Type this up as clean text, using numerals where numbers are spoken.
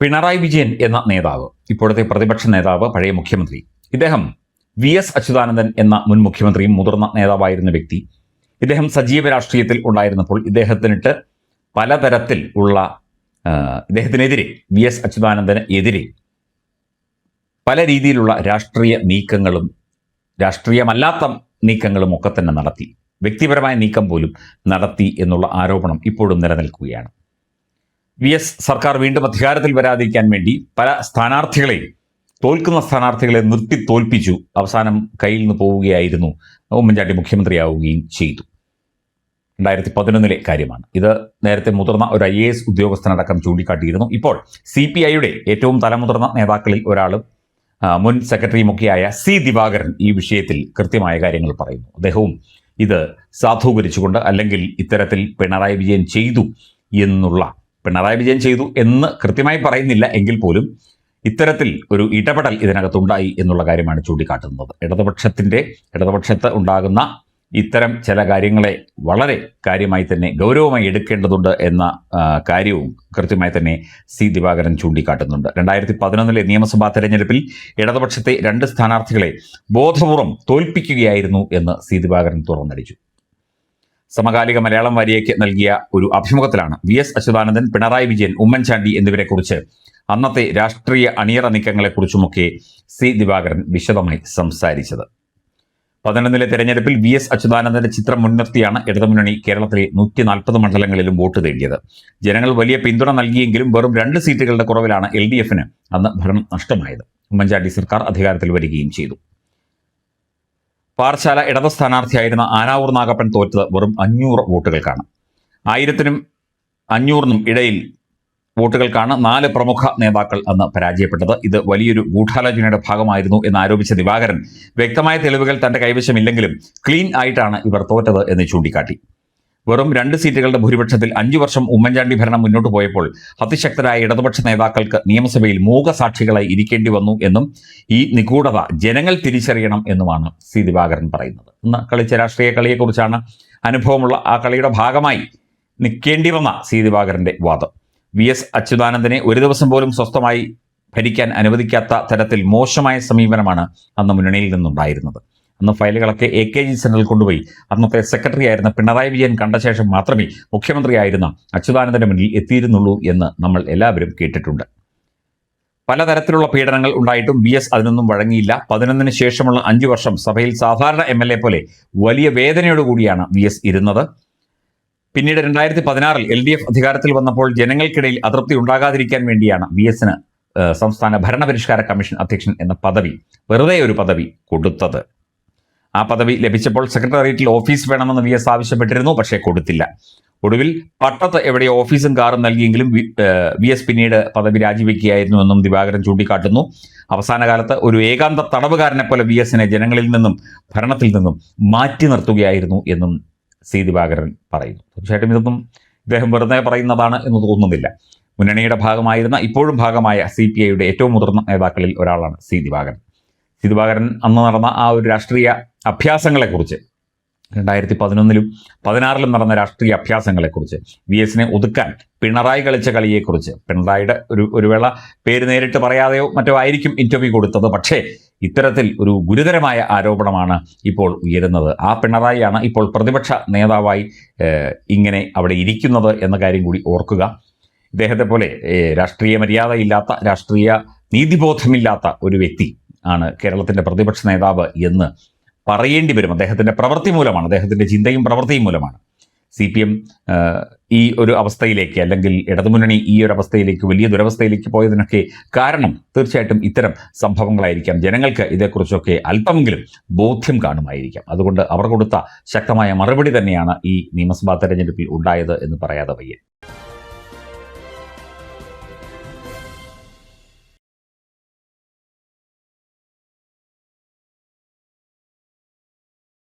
പിണറായി വിജയൻ എന്ന നേതാവ്, ഇപ്പോഴത്തെ പ്രതിപക്ഷ നേതാവ്, പഴയ മുഖ്യമന്ത്രി, ഇദ്ദേഹം വി.എസ്. അച്യുതാനന്ദൻ എന്ന മുൻ മുഖ്യമന്ത്രിയും മുതിർന്ന നേതാവായിരുന്ന വ്യക്തി. ഇദ്ദേഹം സജീവ രാഷ്ട്രീയത്തിൽ ഉണ്ടായിരുന്നപ്പോൾ ഇദ്ദേഹത്തിനിട്ട് പലതരത്തിൽ ഉള്ള ഇദ്ദേഹത്തിനെതിരെ, വി.എസ്. അച്യുതാനന്ദന് എതിരെ പല രീതിയിലുള്ള രാഷ്ട്രീയ നീക്കങ്ങളും രാഷ്ട്രീയമല്ലാത്ത നീക്കങ്ങളും ഒക്കെ തന്നെ നടത്തി. വ്യക്തിപരമായ നീക്കം പോലും നടത്തി എന്നുള്ള ആരോപണം ഇപ്പോഴും നിലനിൽക്കുകയാണ്. വി.എസ്. സർക്കാർ വീണ്ടും അധികാരത്തിൽ വരാതിരിക്കാൻ വേണ്ടി പല സ്ഥാനാർത്ഥികളെയും, തോൽക്കുന്ന സ്ഥാനാർത്ഥികളെ നിർത്തി തോൽപ്പിച്ചു. അവസാനം കയ്യിൽ നിന്ന് പോവുകയായിരുന്നു. ഉമ്മൻചാണ്ടി മുഖ്യമന്ത്രിയാവുകയും ചെയ്തു. 2011 കാര്യമാണ് ഇത്. നേരത്തെ മുതിർന്ന ഒരു IAS ഉദ്യോഗസ്ഥനടക്കം ചൂണ്ടിക്കാട്ടിയിരുന്നു. ഇപ്പോൾ CPIയുടെ ഏറ്റവും തലമുതിർന്ന നേതാക്കളിൽ ഒരാളും മുൻ സെക്രട്ടറിയുമൊക്കെയായ C. ദിവാകരൻ ഈ വിഷയത്തിൽ കൃത്യമായ കാര്യങ്ങൾ പറയുന്നു. അദ്ദേഹവും ഇത് സാധൂകരിച്ചുകൊണ്ട്, അല്ലെങ്കിൽ ഇത്തരത്തിൽ പിണറായി വിജയൻ ചെയ്തു എന്ന് കൃത്യമായി പറയുന്നില്ല എങ്കിൽ പോലും ഇത്തരത്തിൽ ഒരു ഇടപെടൽ ഇതിനകത്തുണ്ടായി എന്നുള്ള കാര്യമാണ് ചൂണ്ടിക്കാട്ടുന്നത്. ഇടതുപക്ഷത്ത് ഉണ്ടാകുന്ന ഇത്തരം ചില കാര്യങ്ങളെ വളരെ കാര്യമായി തന്നെ ഗൗരവമായി എടുക്കേണ്ടതുണ്ട് എന്ന കാര്യവും കൃത്യമായി തന്നെ C. ദിവാകരൻ ചൂണ്ടിക്കാട്ടുന്നുണ്ട്. 2011 നിയമസഭാ തെരഞ്ഞെടുപ്പിൽ ഇടതുപക്ഷത്തെ 2 സ്ഥാനാർത്ഥികളെ ബോധപൂർവം തോൽപ്പിക്കുകയായിരുന്നു എന്ന് C. ദിവാകരൻ തുറന്നടിച്ചു. സമകാലിക മലയാളം വാരികയ്ക്ക് നൽകിയ ഒരു അഭിമുഖത്തിലാണ് വി.എസ്. അച്യുതാനന്ദൻ, പിണറായി വിജയൻ, ഉമ്മൻചാണ്ടി എന്നിവരെക്കുറിച്ച്, അന്നത്തെ രാഷ്ട്രീയ അണിയറ നീക്കങ്ങളെക്കുറിച്ചുമൊക്കെ C. ദിവാകരൻ വിശദമായി സംസാരിച്ചത്. 2011 തെരഞ്ഞെടുപ്പിൽ വി.എസ്. അച്യുതാനന്ദന്റെ ചിത്രം മുൻനിർത്തിയാണ് ഇടതുമുന്നണി കേരളത്തിലെ 140 മണ്ഡലങ്ങളിലും വോട്ട് തേടിയത്. ജനങ്ങൾ വലിയ പിന്തുണ നൽകിയെങ്കിലും വെറും 2 സീറ്റുകളുടെ കുറവിലാണ് LDFന് അന്ന് ഭരണം നഷ്ടമായത്. ഉമ്മൻചാണ്ടി സർക്കാർ അധികാരത്തിൽ വരികയും ചെയ്തു. പാറശാല ഇടത് സ്ഥാനാർത്ഥിയായിരുന്ന ആനാവൂർ നാഗപ്പൻ തോറ്റത് വെറും 500 വോട്ടുകൾക്കാണ്. 1000-നും 500-നും ഇടയിൽ വോട്ടുകൾക്കാണ് 4 പ്രമുഖ നേതാക്കൾ അന്ന് പരാജയപ്പെട്ടത്. ഇത് വലിയൊരു ഗൂഢാലോചനയുടെ ഭാഗമായിരുന്നു എന്നാരോപിച്ച ദിവാകരൻ, വ്യക്തമായ തെളിവുകൾ തന്റെ കൈവശമില്ലെങ്കിലും ക്ലീൻ ആയിട്ടാണ് ഇവർ തോറ്റത് എന്ന് ചൂണ്ടിക്കാട്ടി. വെറും 2 സീറ്റുകളുടെ ഭൂരിപക്ഷത്തിൽ 5 വർഷം ഉമ്മൻചാണ്ടി ഭരണം മുന്നോട്ട് പോയപ്പോൾ അതിശക്തരായ ഇടതുപക്ഷ നേതാക്കൾക്ക് നിയമസഭയിൽ മൂകസാക്ഷികളായി ഇരിക്കേണ്ടി വന്നു എന്നും ഈ നിഗൂഢത ജനങ്ങൾ തിരിച്ചറിയണം എന്നുമാണ് C. ദിവാകരൻ പറയുന്നത്. ഇന്ന് കളിച്ച രാഷ്ട്രീയ കളിയെക്കുറിച്ചാണ്, അനുഭവമുള്ള ആ കളിയുടെ ഭാഗമായി നിൽക്കേണ്ടി വന്ന C. ദിവാകരന്റെ വാദം. വി.എസ്. അച്യുതാനന്ദനെ ഒരു ദിവസം പോലും സ്വസ്ഥമായി ഭരിക്കാൻ അനുവദിക്കാത്ത തരത്തിൽ മോശമായ സമീപനമാണ് അന്ന് മുന്നണിയിൽ നിന്നുണ്ടായിരുന്നത്. അന്ന് ഫയലുകളൊക്കെ AKG സെന്ററിൽ കൊണ്ടുപോയി അന്നത്തെ സെക്രട്ടറി ആയിരുന്ന പിണറായി വിജയൻ കണ്ട ശേഷം മാത്രമേ മുഖ്യമന്ത്രിയായിരുന്ന അച്യുതാനന്ദന്റെ മുന്നിൽ എത്തിയിരുന്നുള്ളൂ എന്ന് നമ്മൾ എല്ലാവരും കേട്ടിട്ടുണ്ട്. പലതരത്തിലുള്ള പീഡനങ്ങൾ ഉണ്ടായിട്ടും വി.എസ്. അതിനൊന്നും വഴങ്ങിയില്ല. 11 ശേഷമുള്ള 5 വർഷം സഭയിൽ സാധാരണ MLA പോലെ വലിയ വേദനയോടുകൂടിയാണ് വി.എസ്. ഇരുന്നത്. പിന്നീട് 2016 LDF അധികാരത്തിൽ വന്നപ്പോൾ ജനങ്ങൾക്കിടയിൽ അതൃപ്തി ഉണ്ടാകാതിരിക്കാൻ വേണ്ടിയാണ് വി.എസിന് സംസ്ഥാന ഭരണപരിഷ്കാര കമ്മീഷൻ അധ്യക്ഷൻ എന്ന പദവി, വെറുതെ ഒരു പദവി കൊടുത്തത്. ആ പദവി ലഭിച്ചപ്പോൾ സെക്രട്ടേറിയറ്റിൽ ഓഫീസ് വേണമെന്ന് വി.എസ്. ആവശ്യപ്പെട്ടിരുന്നു, പക്ഷേ കൊടുത്തില്ല. ഒടുവിൽ പട്ടത്ത് എവിടെ ഓഫീസും കാറും നൽകിയെങ്കിലും വി.എസ്. പിന്നീട് പദവി രാജിവെക്കുകയായിരുന്നുവെന്നും ദിവാകരൻ ചൂണ്ടിക്കാട്ടുന്നു. അവസാന കാലത്ത് ഒരു ഏകാന്ത തടവുകാരനെ പോലെ വി.എസിനെ ജനങ്ങളിൽ നിന്നും ഭരണത്തിൽ നിന്നും മാറ്റി നിർത്തുകയായിരുന്നു എന്നും C. ദിവാകരൻ പറയുന്നു. തീർച്ചയായിട്ടും ഇതൊന്നും ഇദ്ദേഹം വെറുതെ പറയുന്നതാണ് എന്ന് തോന്നുന്നില്ല. മുന്നണിയുടെ ഭാഗമായിരുന്ന, ഇപ്പോഴും ഭാഗമായ CPIയുടെ ഏറ്റവും മുതിർന്ന നേതാക്കളിൽ ഒരാളാണ് C. ദിവാകരൻ. C. ദിവാകരൻ അന്ന് നടന്ന ആ ഒരു രാഷ്ട്രീയ അഭ്യാസങ്ങളെക്കുറിച്ച്, 2011-ലും 2016-ലും നടന്ന രാഷ്ട്രീയ അഭ്യാസങ്ങളെക്കുറിച്ച്, വി.എസിനെ ഒതുക്കാൻ പിണറായി കളിച്ച കളിയെക്കുറിച്ച്, പിണറായിയുടെ ഒരു വേള പേര് നേരിട്ട് പറയാതെയോ മറ്റോ ആയിരിക്കും ഇന്റർവ്യൂ കൊടുത്തത്. പക്ഷേ ഇത്തരത്തിൽ ഒരു ഗുരുതരമായ ആരോപണമാണ് ഇപ്പോൾ ഉയരുന്നത്. ആ പിണറായിയാണ് ഇപ്പോൾ പ്രതിപക്ഷ നേതാവായി ഇങ്ങനെ അവിടെ ഇരിക്കുന്നത് എന്ന കാര്യം കൂടി ഓർക്കുക. ഇദ്ദേഹത്തെ പോലെ രാഷ്ട്രീയ മര്യാദയില്ലാത്ത, രാഷ്ട്രീയ നീതിബോധമില്ലാത്ത ഒരു വ്യക്തി ആണ് കേരളത്തിൻ്റെ പ്രതിപക്ഷ നേതാവ് എന്ന് പറയേണ്ടി വരും. അദ്ദേഹത്തിൻ്റെ പ്രവൃത്തി മൂലമാണ്, അദ്ദേഹത്തിൻ്റെ ചിന്തയും പ്രവൃത്തിയും മൂലമാണ് CPM ഈ ഒരു അവസ്ഥയിലേക്ക്, അല്ലെങ്കിൽ ഇടതുമുന്നണി ഈ ഒരു അവസ്ഥയിലേക്ക്, വലിയ ദുരവസ്ഥയിലേക്ക് പോയതിനൊക്കെ കാരണം തീർച്ചയായിട്ടും ഇത്തരം സംഭവങ്ങളായിരിക്കാം. ജനങ്ങൾക്ക് ഇതേക്കുറിച്ചൊക്കെ അല്പമെങ്കിലും ബോധ്യം കാണുമായിരിക്കാം. അതുകൊണ്ട് അവർ കൊടുത്ത ശക്തമായ മറുപടി തന്നെയാണ് ഈ നിയമസഭാ തെരഞ്ഞെടുപ്പിൽ ഉണ്ടായത് എന്ന് പറയാതെ വയ്യ.